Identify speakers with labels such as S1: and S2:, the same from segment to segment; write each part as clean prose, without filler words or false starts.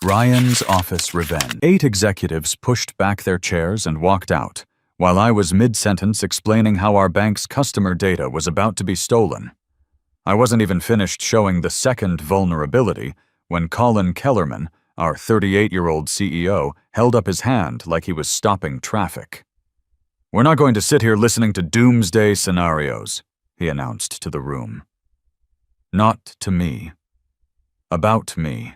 S1: Ryan's office revenge. 8 executives pushed back their chairs and walked out, while I was mid-sentence explaining how our bank's customer data was about to be stolen. I wasn't even finished showing the second vulnerability when Colin Kellerman, our 38-year-old CEO, held up his hand like he was stopping traffic. "We're not going to sit here listening to doomsday scenarios," he announced to the room. Not to me. About me.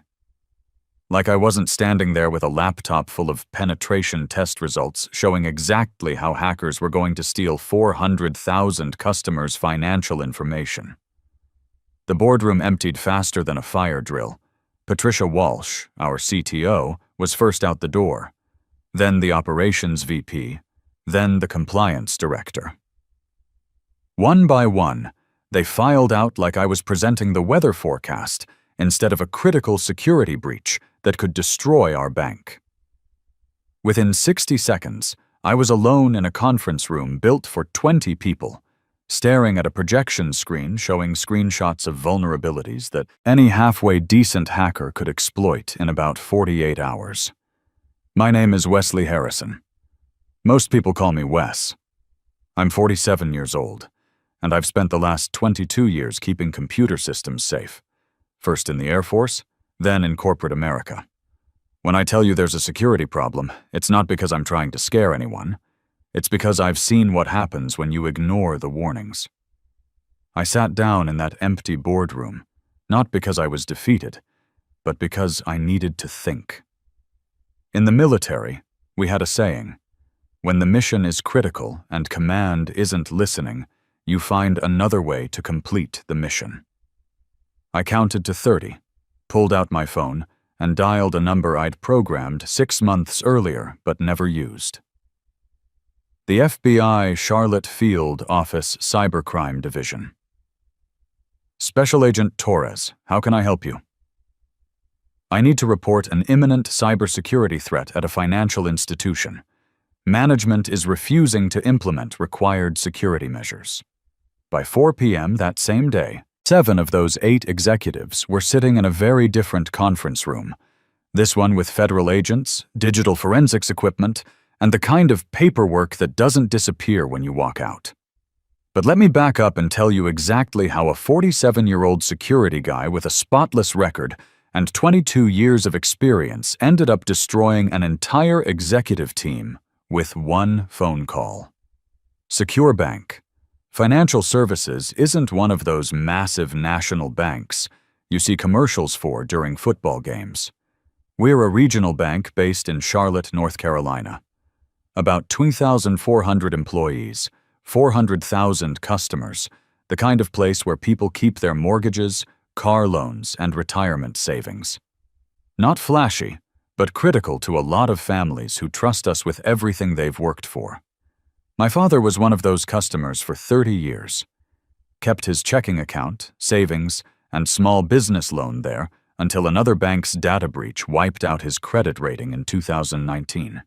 S1: Like I wasn't standing there with a laptop full of penetration test results showing exactly how hackers were going to steal 400,000 customers' financial information. The boardroom emptied faster than a fire drill. Patricia Walsh, our CTO, was first out the door, then the operations VP, then the compliance director. One by one, they filed out like I was presenting the weather forecast instead of a critical security breach that could destroy our bank. Within 60 seconds, I was alone in a conference room built for 20 people, staring at a projection screen showing screenshots of vulnerabilities that any halfway decent hacker could exploit in about 48 hours. My name is Wesley Harrison. Most people call me Wes. I'm 47 years old, and I've spent the last 22 years keeping computer systems safe, first in the Air Force, then in corporate America. When I tell you there's a security problem, it's not because I'm trying to scare anyone. It's because I've seen what happens when you ignore the warnings. I sat down in that empty boardroom, not because I was defeated, but because I needed to think. In the military, we had a saying, when the mission is critical and command isn't listening, you find another way to complete the mission. I counted to 30, pulled out my phone, and dialed a number I'd programmed 6 months earlier but never used. The FBI Charlotte Field Office Cybercrime Division. Special Agent Torres, how can I help you? I need to report an imminent cybersecurity threat at a financial institution. Management is refusing to implement required security measures. By 4 p.m. that same day, 7 of those 8 executives were sitting in a very different conference room, this one with federal agents, digital forensics equipment, and the kind of paperwork that doesn't disappear when you walk out. But let me back up and tell you exactly how a 47-year-old security guy with a spotless record and 22 years of experience ended up destroying an entire executive team with one phone call. Secure Bank. Financial services isn't one of those massive national banks you see commercials for during football games. We're a regional bank based in Charlotte, North Carolina. About 2,400 employees, 400,000 customers, the kind of place where people keep their mortgages, car loans, and retirement savings. Not flashy, but critical to a lot of families who trust us with everything they've worked for. My father was one of those customers for 30 years. Kept his checking account, savings, and small business loan there until another bank's data breach wiped out his credit rating in 2019.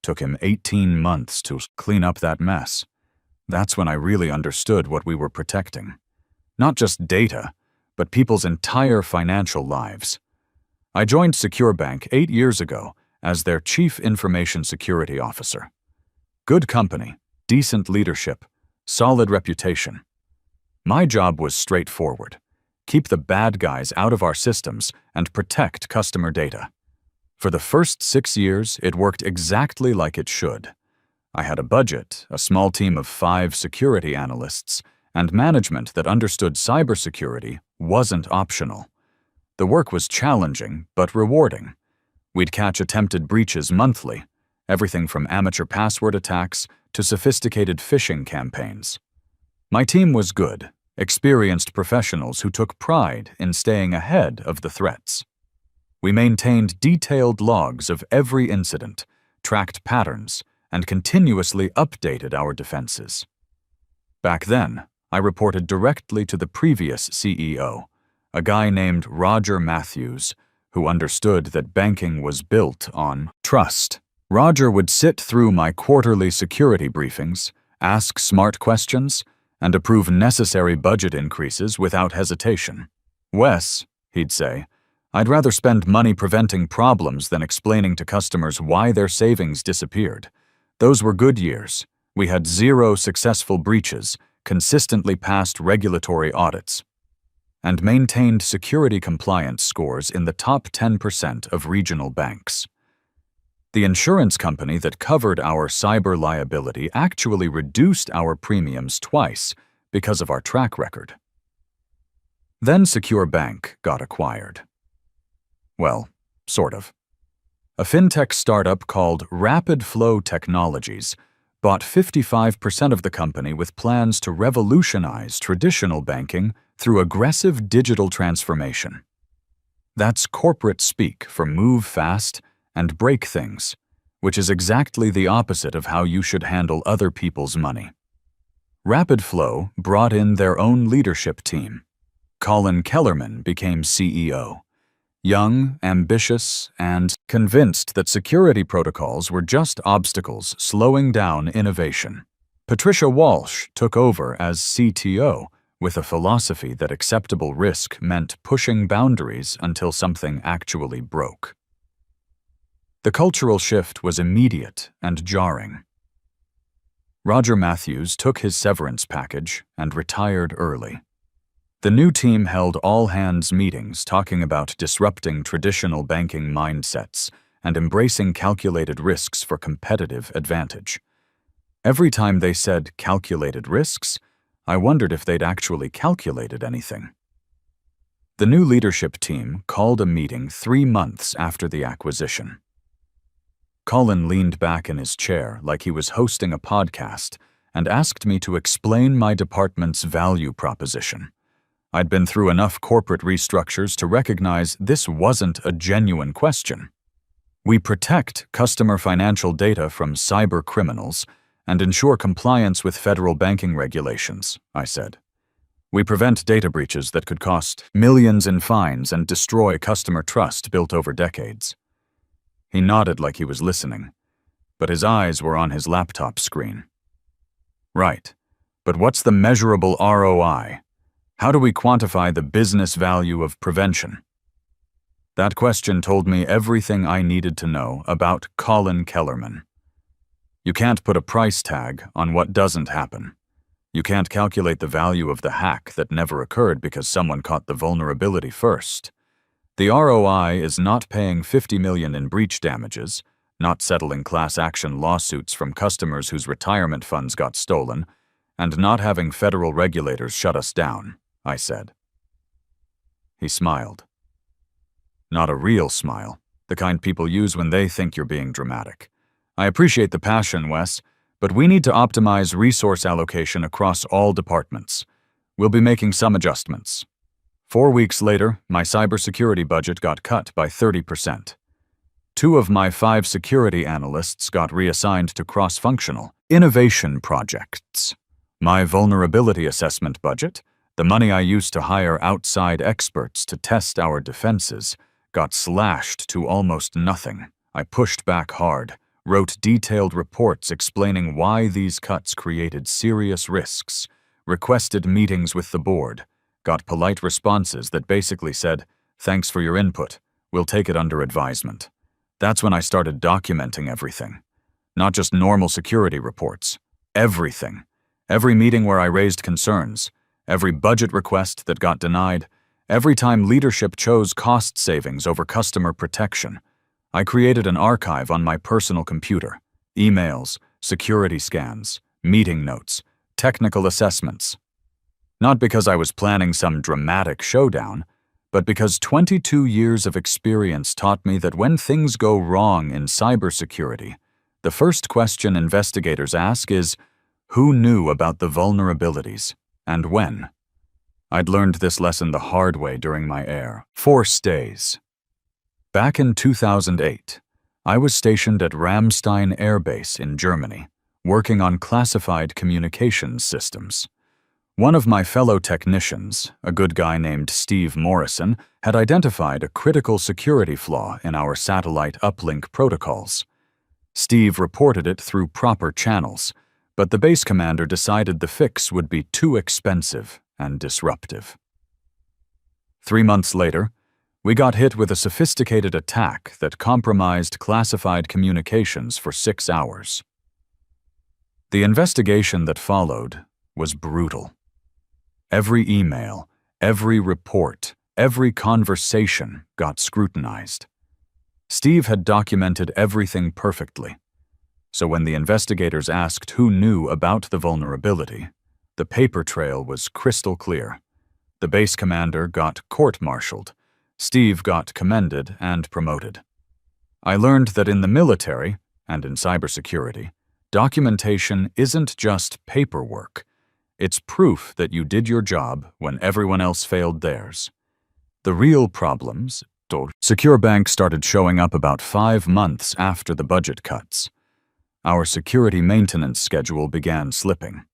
S1: Took him 18 months to clean up that mess. That's when I really understood what we were protecting. Not just data, but people's entire financial lives. I joined Secure Bank 8 years ago as their Chief Information Security Officer. Good company, decent leadership, solid reputation. My job was straightforward. Keep the bad guys out of our systems and protect customer data. For the first 6 years, it worked exactly like it should. I had a budget, a small team of 5 security analysts, and management that understood cybersecurity wasn't optional. The work was challenging, but rewarding. We'd catch attempted breaches monthly, everything from amateur password attacks to sophisticated phishing campaigns. My team was good, experienced professionals who took pride in staying ahead of the threats. We maintained detailed logs of every incident, tracked patterns, and continuously updated our defenses. Back then, I reported directly to the previous CEO, a guy named Roger Matthews, who understood that banking was built on trust. Roger would sit through my quarterly security briefings, ask smart questions, and approve necessary budget increases without hesitation. "Wes," he'd say, I'd rather spend money preventing problems than explaining to customers why their savings disappeared. Those were good years. We had 0 successful breaches, consistently passed regulatory audits, and maintained security compliance scores in the top 10% of regional banks. The insurance company that covered our cyber liability actually reduced our premiums twice because of our track record. Then Secure Bank got acquired. Well, sort of. A fintech startup called Rapid Flow Technologies bought 55% of the company with plans to revolutionize traditional banking through aggressive digital transformation. That's corporate speak for move fast and break things, which is exactly the opposite of how you should handle other people's money. Rapid Flow brought in their own leadership team. Colin Kellerman became CEO. Young, ambitious, and convinced that security protocols were just obstacles slowing down innovation. Patricia Walsh took over as CTO with a philosophy that acceptable risk meant pushing boundaries until something actually broke. The cultural shift was immediate and jarring. Roger Matthews took his severance package and retired early. The new team held all-hands meetings talking about disrupting traditional banking mindsets and embracing calculated risks for competitive advantage. Every time they said calculated risks, I wondered if they'd actually calculated anything. The new leadership team called a meeting 3 months after the acquisition. Colin leaned back in his chair like he was hosting a podcast and asked me to explain my department's value proposition. I'd been through enough corporate restructures to recognize this wasn't a genuine question. We protect customer financial data from cyber criminals and ensure compliance with federal banking regulations, I said. We prevent data breaches that could cost millions in fines and destroy customer trust built over decades. He nodded like he was listening, but his eyes were on his laptop screen. Right, but what's the measurable ROI? How do we quantify the business value of prevention? That question told me everything I needed to know about Colin Kellerman. You can't put a price tag on what doesn't happen. You can't calculate the value of the hack that never occurred because someone caught the vulnerability first. The ROI is not paying $50 million in breach damages, not settling class action lawsuits from customers whose retirement funds got stolen, and not having federal regulators shut us down, I said. He smiled. Not a real smile, the kind people use when they think you're being dramatic. I appreciate the passion, Wes, but we need to optimize resource allocation across all departments. We'll be making some adjustments. 4 weeks later, my cybersecurity budget got cut by 30%. 2 of my 5 security analysts got reassigned to cross-functional innovation projects. My vulnerability assessment budget, the money I used to hire outside experts to test our defenses, got slashed to almost nothing. I pushed back hard, wrote detailed reports explaining why these cuts created serious risks, requested meetings with the board, got polite responses that basically said, "Thanks for your input, we'll take it under advisement." That's when I started documenting everything. Not just normal security reports. Everything. Every meeting where I raised concerns, every budget request that got denied, every time leadership chose cost savings over customer protection. I created an archive on my personal computer. Emails, security scans, meeting notes, technical assessments. Not because I was planning some dramatic showdown, but because 22 years of experience taught me that when things go wrong in cybersecurity, the first question investigators ask is, who knew about the vulnerabilities, and when? I'd learned this lesson the hard way during my Air Force days. Back in 2008, I was stationed at Ramstein Air Base in Germany, working on classified communications systems. One of my fellow technicians, a good guy named Steve Morrison, had identified a critical security flaw in our satellite uplink protocols. Steve reported it through proper channels, but the base commander decided the fix would be too expensive and disruptive. 3 months later, We got hit with a sophisticated attack that compromised classified communications for 6 hours. The investigation that followed was brutal. Every email, every report, every conversation got scrutinized. Steve had documented everything perfectly, so when the investigators asked who knew about the vulnerability, the paper trail was crystal clear. The base commander got court-martialed. Steve got commended and promoted. I learned that in the military, and in cybersecurity, documentation isn't just paperwork. It's proof that you did your job when everyone else failed theirs. The real problems, Secure Bank started showing up about 5 months after the budget cuts. Our security maintenance schedule began slipping.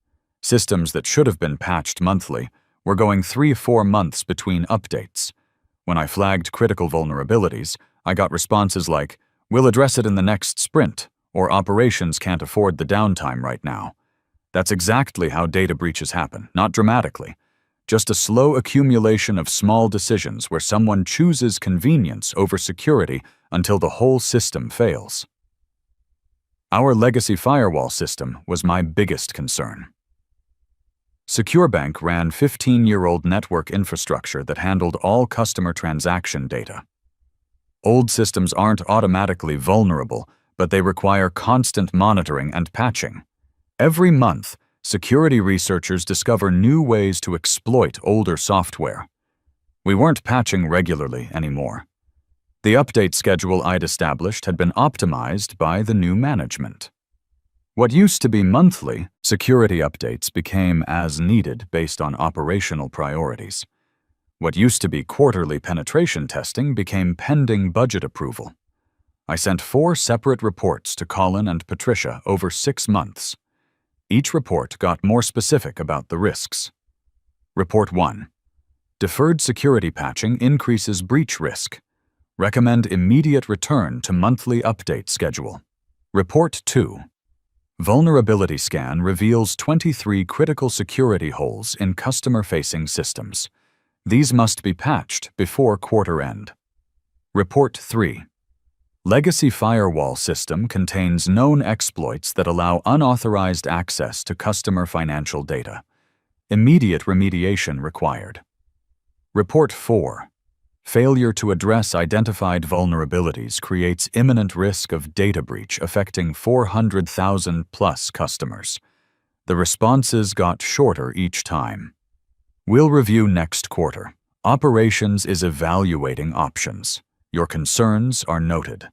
S1: Systems that should have been patched monthly were going 3-4 months between updates. When I flagged critical vulnerabilities, I got responses like, "We'll address it in the next sprint," or "Operations can't afford the downtime right now." That's exactly how data breaches happen, not dramatically. Just a slow accumulation of small decisions where someone chooses convenience over security until the whole system fails. Our legacy firewall system was my biggest concern. Secure Bank ran 15-year-old network infrastructure that handled all customer transaction data. Old systems aren't automatically vulnerable, but they require constant monitoring and patching. Every month, security researchers discover new ways to exploit older software. We weren't patching regularly anymore. The update schedule I'd established had been optimized by the new management. What used to be monthly, security updates became as needed based on operational priorities. What used to be quarterly penetration testing became pending budget approval. I sent 4 separate reports to Colin and Patricia over 6 months. Each report got more specific about the risks. Report 1. Deferred security patching increases breach risk. Recommend immediate return to monthly update schedule. Report 2. Vulnerability scan reveals 23 critical security holes in customer-facing systems. These must be patched before quarter end. Report 3. Legacy firewall system contains known exploits that allow unauthorized access to customer financial data. Immediate remediation required. Report 4. Failure to address identified vulnerabilities creates imminent risk of data breach affecting 400,000+ customers. The responses got shorter each time. We'll review next quarter. Operations is evaluating options. Your concerns are noted.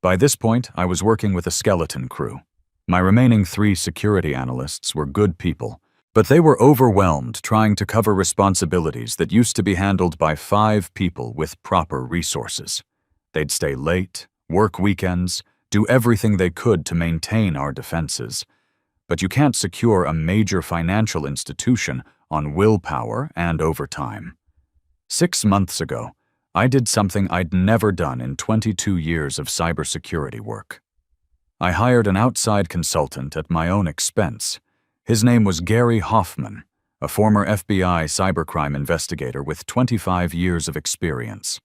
S1: By this point, I was working with a skeleton crew. My remaining 3 security analysts were good people, but they were overwhelmed trying to cover responsibilities that used to be handled by 5 people with proper resources. They'd stay late, work weekends, do everything they could to maintain our defenses. But you can't secure a major financial institution on willpower and overtime. 6 months ago, I did something I'd never done in 22 years of cybersecurity work. I hired an outside consultant at my own expense. His name was Gary Hoffman, a former FBI cybercrime investigator with 25 years of experience.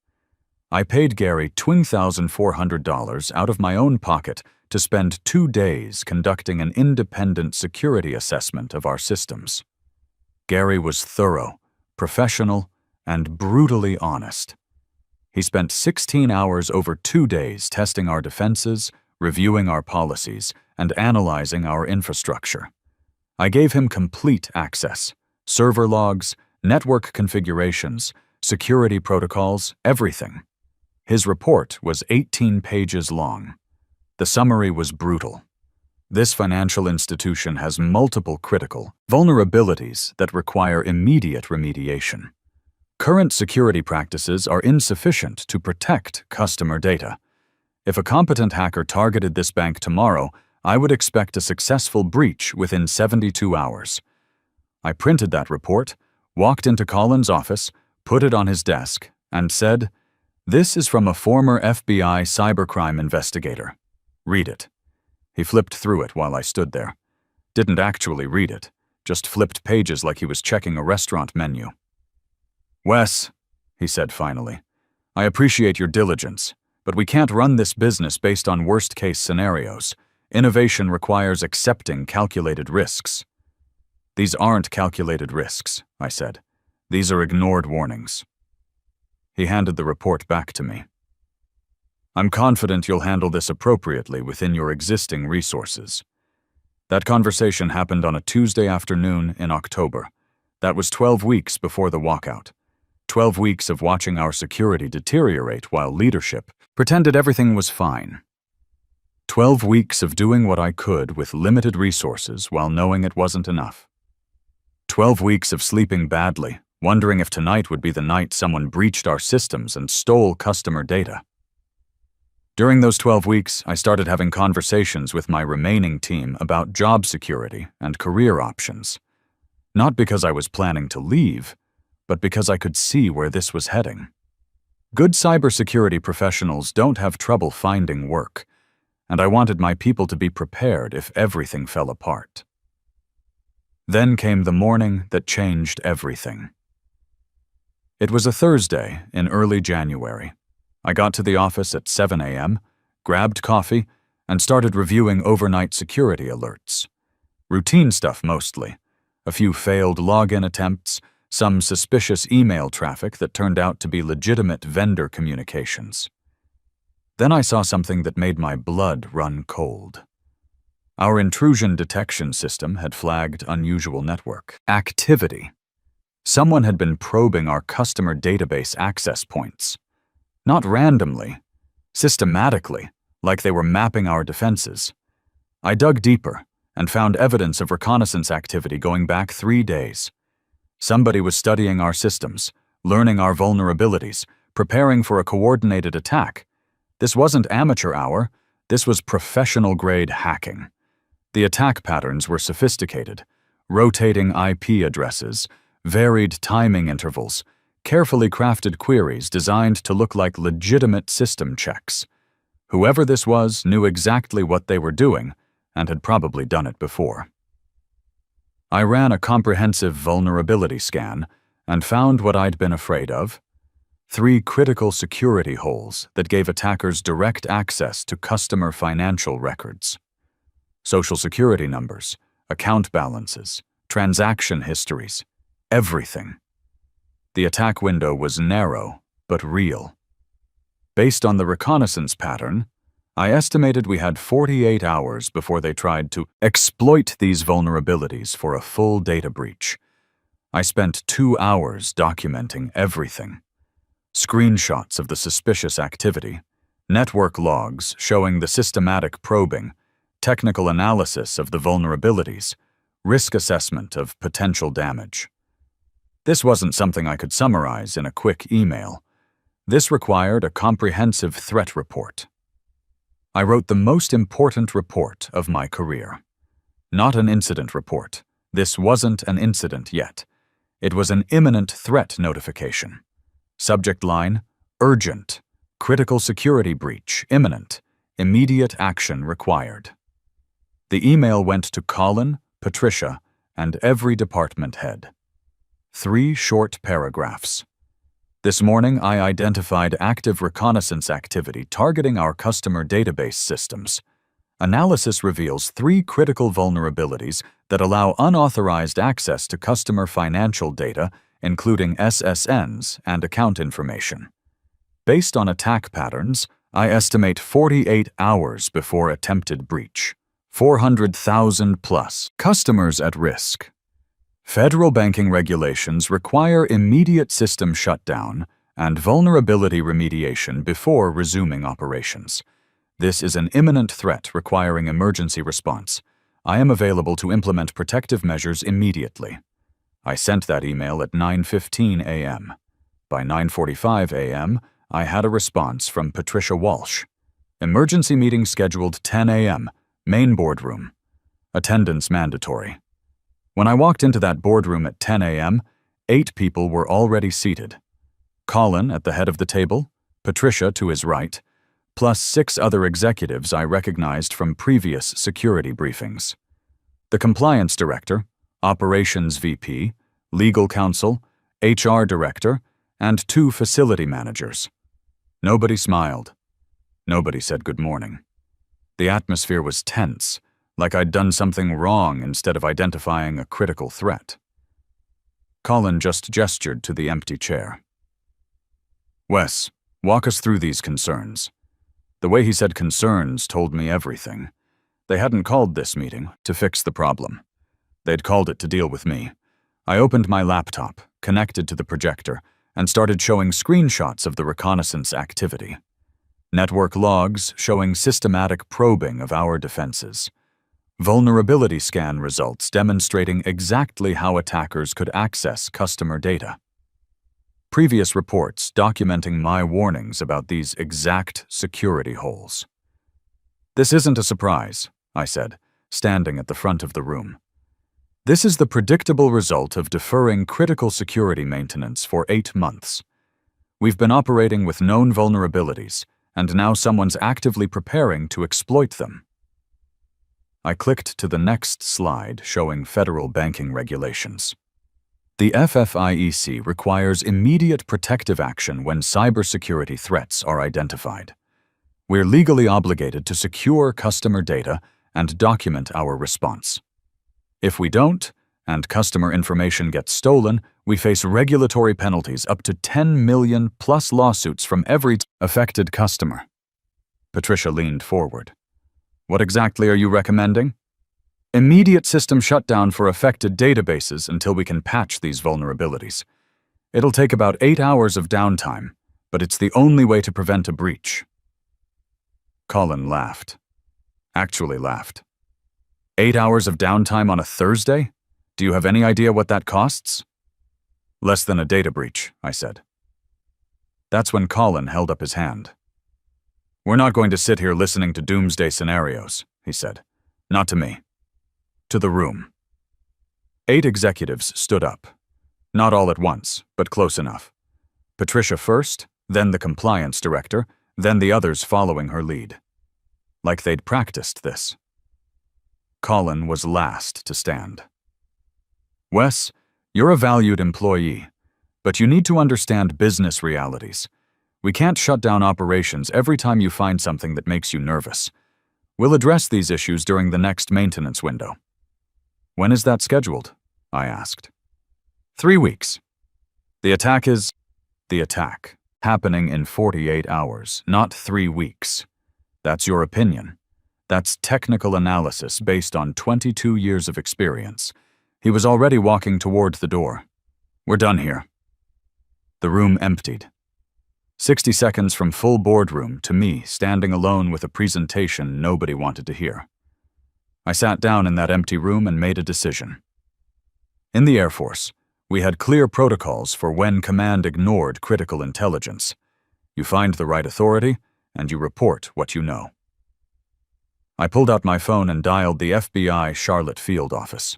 S1: I paid Gary $2,400 out of my own pocket to spend 2 days conducting an independent security assessment of our systems. Gary was thorough, professional, and brutally honest. He spent 16 hours over 2 days testing our defenses, reviewing our policies, and analyzing our infrastructure. I gave him complete access: server logs, network configurations, security protocols, everything. His report was 18 pages long. The summary was brutal. This financial institution has multiple critical vulnerabilities that require immediate remediation. Current security practices are insufficient to protect customer data. If a competent hacker targeted this bank tomorrow, I would expect a successful breach within 72 hours. I printed that report, walked into Colin's office, put it on his desk, and said, "This is from a former FBI cybercrime investigator. Read it." He flipped through it while I stood there. Didn't actually read it, just flipped pages like he was checking a restaurant menu. "Wes," he said finally, I appreciate your diligence, but we can't run this business based on worst-case scenarios. Innovation requires accepting calculated risks. These aren't calculated risks, I said. These are ignored warnings. He handed the report back to me. I'm confident you'll handle this appropriately within your existing resources. That conversation happened on a Tuesday afternoon in October. That was 12 weeks before the walkout. 12 weeks of watching our security deteriorate while leadership pretended everything was fine. 12 weeks of doing what I could with limited resources while knowing it wasn't enough. 12 weeks of sleeping badly, wondering if tonight would be the night someone breached our systems and stole customer data. During those 12 weeks, I started having conversations with my remaining team about job security and career options. Not because I was planning to leave, but because I could see where this was heading. Good cybersecurity professionals don't have trouble finding work, and I wanted my people to be prepared if everything fell apart. Then came the morning that changed everything. It was a Thursday in early January. I got to the office at 7 a.m., grabbed coffee, and started reviewing overnight security alerts. Routine stuff mostly. A few failed login attempts, some suspicious email traffic that turned out to be legitimate vendor communications. Then I saw something that made my blood run cold. Our intrusion detection system had flagged unusual network activity. Someone had been probing our customer database access points. Not randomly, systematically, like they were mapping our defenses. I dug deeper and found evidence of reconnaissance activity going back 3 days. Somebody was studying our systems, learning our vulnerabilities, preparing for a coordinated attack. This wasn't amateur hour, this was professional-grade hacking. The attack patterns were sophisticated, rotating IP addresses, varied timing intervals, carefully crafted queries designed to look like legitimate system checks. Whoever this was knew exactly what they were doing and had probably done it before. I ran a comprehensive vulnerability scan and found what I'd been afraid of: 3 critical security holes that gave attackers direct access to customer financial records. Social security numbers, account balances, transaction histories, everything. The attack window was narrow, but real. Based on the reconnaissance pattern, I estimated we had 48 hours before they tried to exploit these vulnerabilities for a full data breach. I spent 2 hours documenting everything. Screenshots of the suspicious activity, network logs showing the systematic probing, technical analysis of the vulnerabilities, risk assessment of potential damage. This wasn't something I could summarize in a quick email. This required a comprehensive threat report. I wrote the most important report of my career. Not an incident report. This wasn't an incident yet. It was an imminent threat notification. Subject line: urgent, critical security breach, imminent, immediate action required. The email went to Colin, Patricia, and every department head. 3 short paragraphs. This morning, I identified active reconnaissance activity targeting our customer database systems. Analysis reveals 3 critical vulnerabilities that allow unauthorized access to customer financial data, including SSNs and account information. Based on attack patterns, I estimate 48 hours before attempted breach. 400,000 plus customers at risk. Federal banking regulations require immediate system shutdown and vulnerability remediation before resuming operations. This is an imminent threat requiring emergency response. I am available to implement protective measures immediately. I sent that email at 9:15 a.m. By 9:45 a.m., I had a response from Patricia Walsh. Emergency meeting scheduled 10 a.m., main boardroom. Attendance mandatory. When I walked into that boardroom at 10 a.m., 8 people were already seated. Colin at the head of the table, Patricia to his right, plus 6 other executives I recognized from previous security briefings. The compliance director, operations VP, legal counsel, HR director, and 2 facility managers. Nobody smiled. Nobody said good morning. The atmosphere was tense, like I'd done something wrong instead of identifying a critical threat. Colin just gestured to the empty chair. Wes, walk us through these concerns. The way he said concerns told me everything. They hadn't called this meeting to fix the problem. They'd called it to deal with me. I opened my laptop, connected to the projector, and started showing screenshots of the reconnaissance activity. Network logs showing systematic probing of our defenses. Vulnerability scan results demonstrating exactly how attackers could access customer data. Previous reports documenting my warnings about these exact security holes. This isn't a surprise, I said, standing at the front of the room. This is the predictable result of deferring critical security maintenance for 8 months. We've been operating with known vulnerabilities, and now someone's actively preparing to exploit them. I clicked to the next slide showing federal banking regulations. The FFIEC requires immediate protective action when cybersecurity threats are identified. We're legally obligated to secure customer data and document our response. If we don't, and customer information gets stolen, we face regulatory penalties up to 10 million plus lawsuits from every affected customer. Patricia leaned forward. What exactly are you recommending? Immediate system shutdown for affected databases until we can patch these vulnerabilities. It'll take about 8 hours of downtime, but it's the only way to prevent a breach. Colin laughed. Actually laughed. 8 hours of downtime on a Thursday? Do you have any idea what that costs? Less than a data breach, I said. That's when Colin held up his hand. We're not going to sit here listening to doomsday scenarios, he said. Not to me. To the room. 8 executives stood up. Not all at once, but close enough. Patricia first, then the compliance director, then the others following her lead. Like they'd practiced this. Colin was last to stand. Wes, you're a valued employee, but you need to understand business realities. We can't shut down operations every time you find something that makes you nervous. We'll address these issues during the next maintenance window. When is that scheduled? I asked. 3 weeks. The attack, happening in 48 hours, not 3 weeks. That's your opinion. That's technical analysis based on 22 years of experience. He was already walking toward the door. We're done here. The room emptied. 60 seconds from full boardroom to me standing alone with a presentation nobody wanted to hear. I sat down in that empty room and made a decision. In the Air Force, we had clear protocols for when command ignored critical intelligence. You find the right authority, and you report what you know. I pulled out my phone and dialed the FBI Charlotte field office.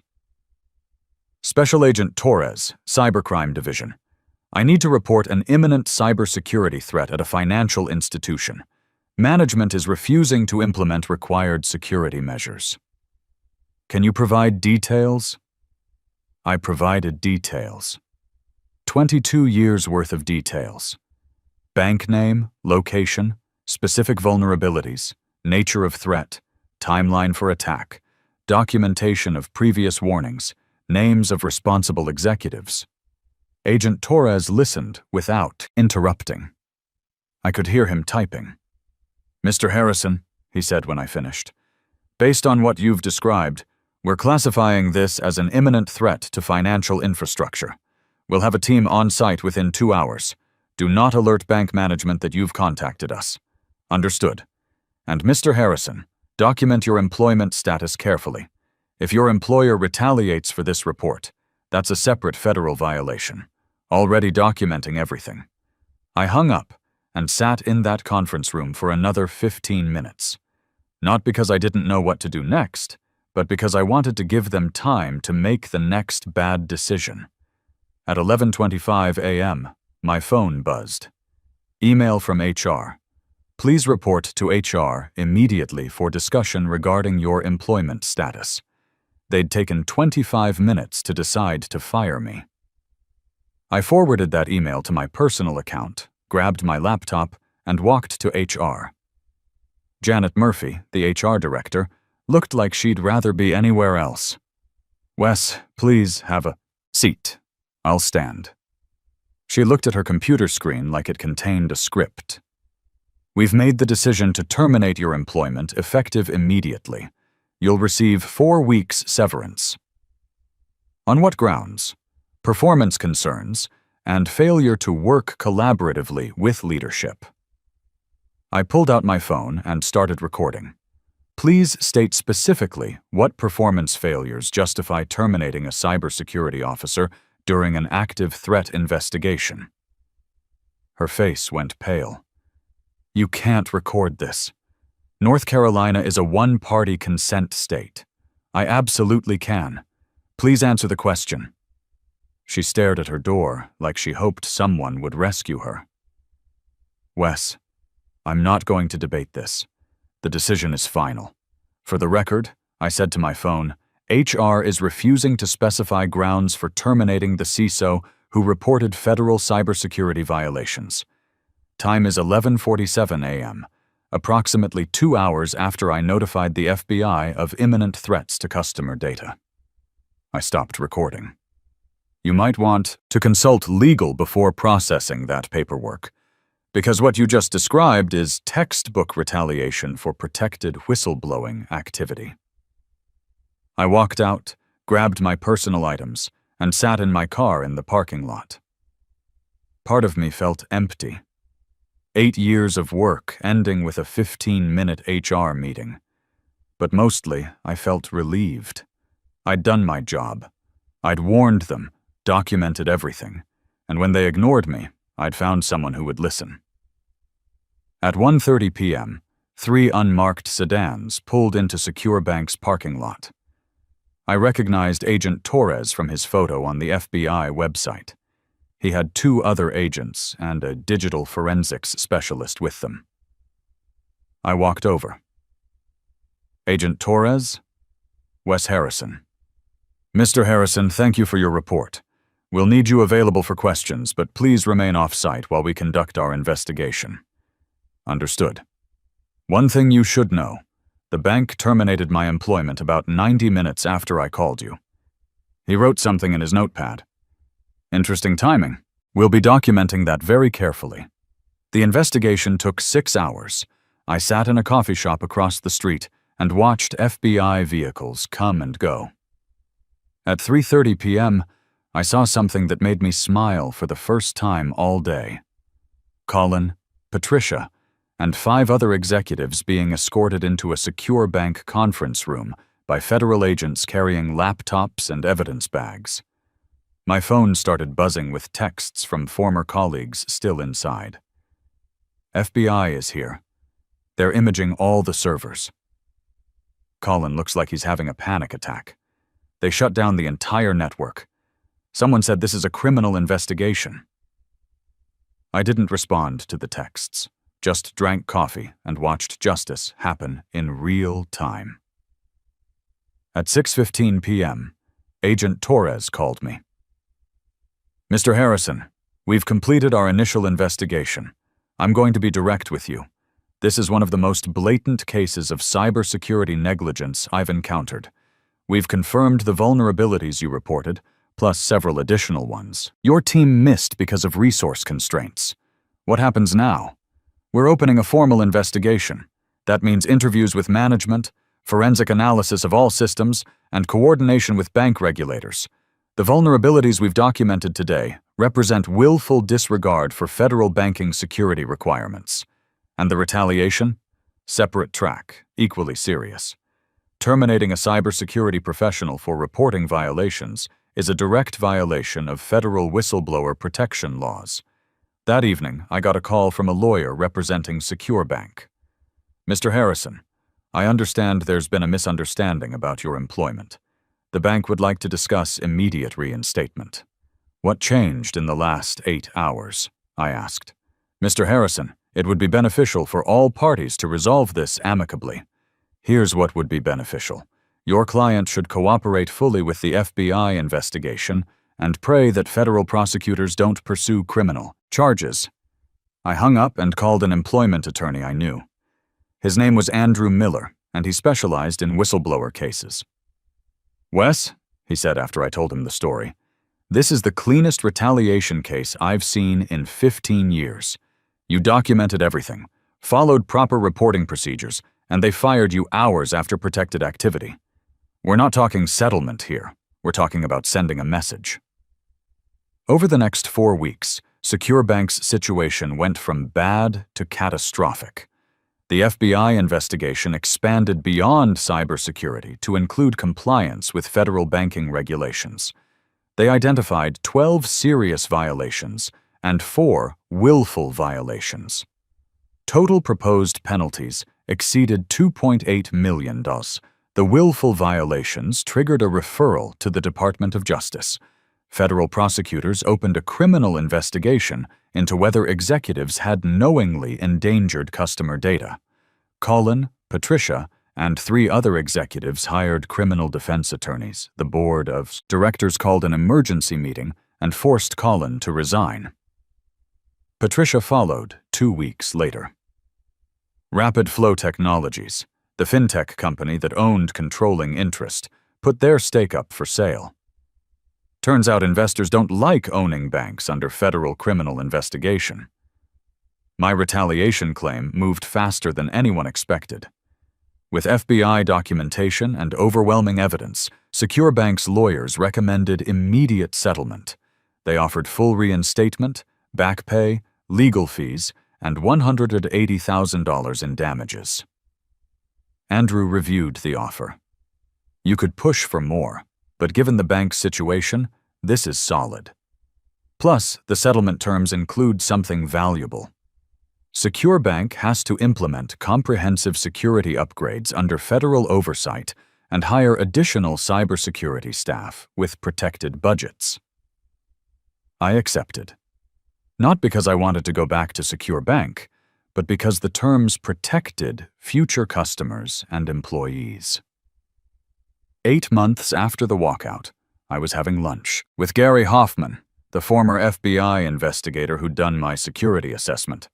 S1: Special Agent Torres, Cybercrime Division. I need to report an imminent cybersecurity threat at a financial institution. Management is refusing to implement required security measures. Can you provide details? I provided details. 22 years worth of details. Bank name, location, specific vulnerabilities, nature of threat, timeline for attack, documentation of previous warnings, names of responsible executives. Agent Torres listened without interrupting. I could hear him typing. Mr. Harrison, he said when I finished, based on what you've described, we're classifying this as an imminent threat to financial infrastructure. We'll have a team on site within 2 hours. Do not alert bank management that you've contacted us. Understood. And Mr. Harrison, document your employment status carefully. If your employer retaliates for this report, that's a separate federal violation. Already documenting everything. I hung up and sat in that conference room for another 15 minutes. Not because I didn't know what to do next, but because I wanted to give them time to make the next bad decision. At 11:25 a.m., my phone buzzed. Email from HR. Please report to HR immediately for discussion regarding your employment status. They'd taken 25 minutes to decide to fire me. I forwarded that email to my personal account, grabbed my laptop, and walked to HR. Janet Murphy, the HR director, looked like she'd rather be anywhere else. "Wes, please have a seat. I'll stand." She looked at her computer screen like it contained a script. "We've made the decision to terminate your employment effective immediately. You'll receive 4 weeks severance." "On what grounds?" "Performance concerns and failure to work collaboratively with leadership." I pulled out my phone and started recording. "Please state specifically what performance failures justify terminating a cybersecurity officer during an active threat investigation." Her face went pale. "You can't record this. North Carolina is a one-party consent state. I absolutely can. Please answer the question." She stared at her door like she hoped someone would rescue her. "Wes, I'm not going to debate this. The decision is final. For the record," I said to my phone, "HR is refusing to specify grounds for terminating the CISO who reported federal cybersecurity violations. Time is 11:47 a.m., approximately 2 hours after I notified the FBI of imminent threats to customer data." I stopped recording. "You might want to consult legal before processing that paperwork, because what you just described is textbook retaliation for protected whistleblowing activity." I walked out, grabbed my personal items, and sat in my car in the parking lot. Part of me felt empty. 8 years of work ending with a 15-minute HR meeting. But mostly, I felt relieved. I'd done my job. I'd warned them, documented everything, and when they ignored me, I'd found someone who would listen. At 1:30 p.m., 3 unmarked sedans pulled into Secure Bank's parking lot. I recognized Agent Torres from his photo on the FBI website. He had 2 other agents and a digital forensics specialist with them. I walked over. "Agent Torres?" "Wes Harrison." "Mr. Harrison, thank you for your report. We'll need you available for questions, but please remain off-site while we conduct our investigation." "Understood. One thing you should know. The bank terminated my employment about 90 minutes after I called you." He wrote something in his notepad. "Interesting timing. We'll be documenting that very carefully." The investigation took 6 hours. I sat in a coffee shop across the street and watched FBI vehicles come and go. At 3:30 p.m., I saw something that made me smile for the first time all day. Colin, Patricia, and 5 other executives being escorted into a Secure Bank conference room by federal agents carrying laptops and evidence bags. My phone started buzzing with texts from former colleagues still inside. "FBI is here. They're imaging all the servers. Colin looks like he's having a panic attack. They shut down the entire network. Someone said this is a criminal investigation." I didn't respond to the texts. Just drank coffee and watched justice happen in real time. At 6:15 p.m., Agent Torres called me. "Mr. Harrison, we've completed our initial investigation. I'm going to be direct with you. This is one of the most blatant cases of cybersecurity negligence I've encountered. We've confirmed the vulnerabilities you reported, plus several additional ones. Your team missed because of resource constraints. What happens now? We're opening a formal investigation. That means interviews with management, forensic analysis of all systems, and coordination with bank regulators. The vulnerabilities we've documented today represent willful disregard for federal banking security requirements. And the retaliation? Separate track, equally serious. Terminating a cybersecurity professional for reporting violations is a direct violation of federal whistleblower protection laws. That evening, I got a call from a lawyer representing Secure Bank. "Mr. Harrison, I understand there's been a misunderstanding about your employment. The bank would like to discuss immediate reinstatement." "What changed in the last 8 hours?" I asked. "Mr. Harrison, it would be beneficial for all parties to resolve this amicably. Here's what would be beneficial. Your client should cooperate fully with the FBI investigation and pray that federal prosecutors don't pursue criminal charges." I hung up and called an employment attorney I knew. His name was Andrew Miller, and he specialized in whistleblower cases. "Wes," he said after I told him the story, "this is the cleanest retaliation case I've seen in 15 years. You documented everything, followed proper reporting procedures, and they fired you hours after protected activity. We're not talking settlement here. We're talking about sending a message." Over the next 4 weeks, Secure Bank's situation went from bad to catastrophic. The FBI investigation expanded beyond cybersecurity to include compliance with federal banking regulations. They identified 12 serious violations and 4 willful violations. Total proposed penalties exceeded $2.8 million. The willful violations triggered a referral to the Department of Justice. Federal prosecutors opened a criminal investigation into whether executives had knowingly endangered customer data. Colin, Patricia, and 3 other executives hired criminal defense attorneys. The board of directors called an emergency meeting and forced Colin to resign. Patricia followed 2 weeks later. Rapid Flow Technologies, the fintech company that owned controlling interest, put their stake up for sale. Turns out investors don't like owning banks under federal criminal investigation. My retaliation claim moved faster than anyone expected. With FBI documentation and overwhelming evidence, Secure Bank's lawyers recommended immediate settlement. They offered full reinstatement, back pay, legal fees, and $180,000 in damages. Andrew reviewed the offer. "You could push for more, but given the bank's situation, this is solid. Plus, the settlement terms include something valuable. Secure Bank has to implement comprehensive security upgrades under federal oversight and hire additional cybersecurity staff with protected budgets." I accepted. Not because I wanted to go back to Secure Bank, but because the terms protected future customers and employees. 8 months after the walkout, I was having lunch with Gary Hoffman, the former FBI investigator who'd done my security assessment.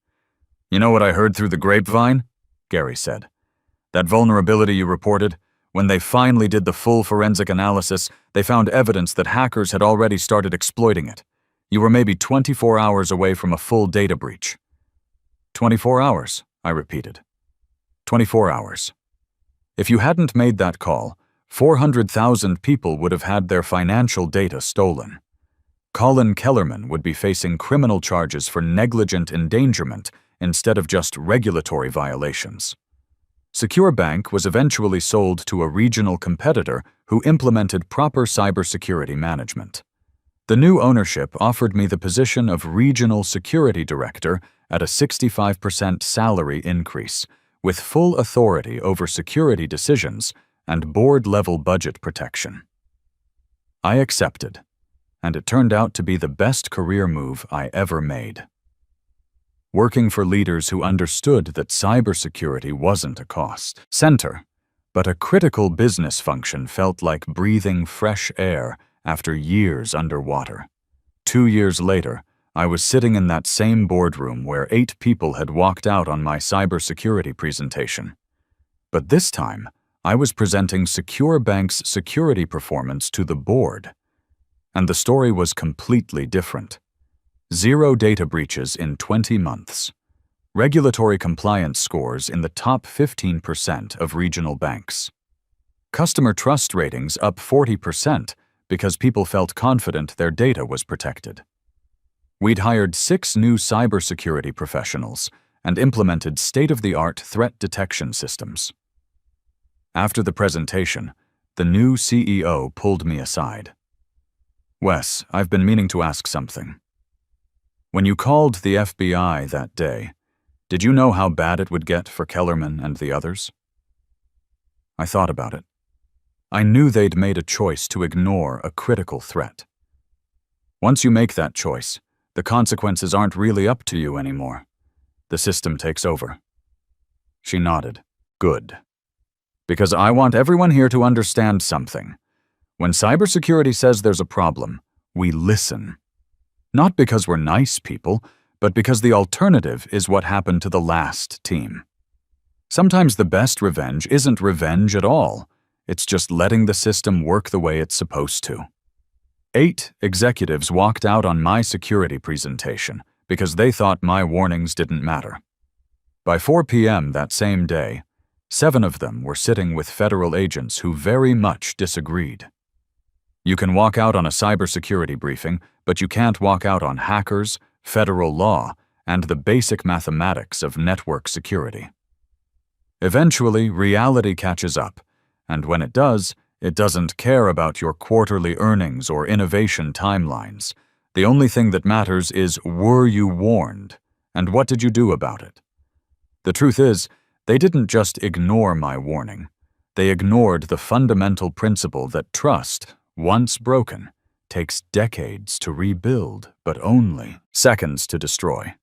S1: "You know what I heard through the grapevine?" Gary said. "That vulnerability you reported, when they finally did the full forensic analysis, they found evidence that hackers had already started exploiting it. You were maybe 24 hours away from a full data breach." 24 hours, I repeated. 24 hours. If you hadn't made that call, 400,000 people would have had their financial data stolen. Colin Kellerman would be facing criminal charges for negligent endangerment instead of just regulatory violations. Secure Bank was eventually sold to a regional competitor who implemented proper cybersecurity management. The new ownership offered me the position of Regional Security Director at a 65% salary increase, with full authority over security decisions and board-level budget protection. I accepted, and it turned out to be the best career move I ever made. Working for leaders who understood that cybersecurity wasn't a cost center, but a critical business function felt like breathing fresh air after years underwater. 2 years later, I was sitting in that same boardroom where 8 people had walked out on my cybersecurity presentation. But this time, I was presenting Secure Bank's security performance to the board. And the story was completely different. 0 data breaches in 20 months. Regulatory compliance scores in the top 15% of regional banks. Customer trust ratings up 40% because people felt confident their data was protected. We'd hired 6 new cybersecurity professionals and implemented state-of-the-art threat detection systems. After the presentation, the new CEO pulled me aside. "Wes, I've been meaning to ask something. When you called the FBI that day, did you know how bad it would get for Kellerman and the others?" I thought about it. I knew they'd made a choice to ignore a critical threat. Once you make that choice, the consequences aren't really up to you anymore. The system takes over. She nodded. "Good. Because I want everyone here to understand something. When cybersecurity says there's a problem, we listen. Not because we're nice people, but because the alternative is what happened to the last team. Sometimes the best revenge isn't revenge at all. It's just letting the system work the way it's supposed to. 8 executives walked out on my security presentation because they thought my warnings didn't matter. By 4 p.m. that same day, 7 of them were sitting with federal agents who very much disagreed. You can walk out on a cybersecurity briefing, but you can't walk out on hackers, federal law, and the basic mathematics of network security. Eventually, reality catches up, and when it does, it doesn't care about your quarterly earnings or innovation timelines. The only thing that matters is, were you warned, and what did you do about it? The truth is, they didn't just ignore my warning. They ignored the fundamental principle that trust, once broken, takes decades to rebuild, but only seconds to destroy.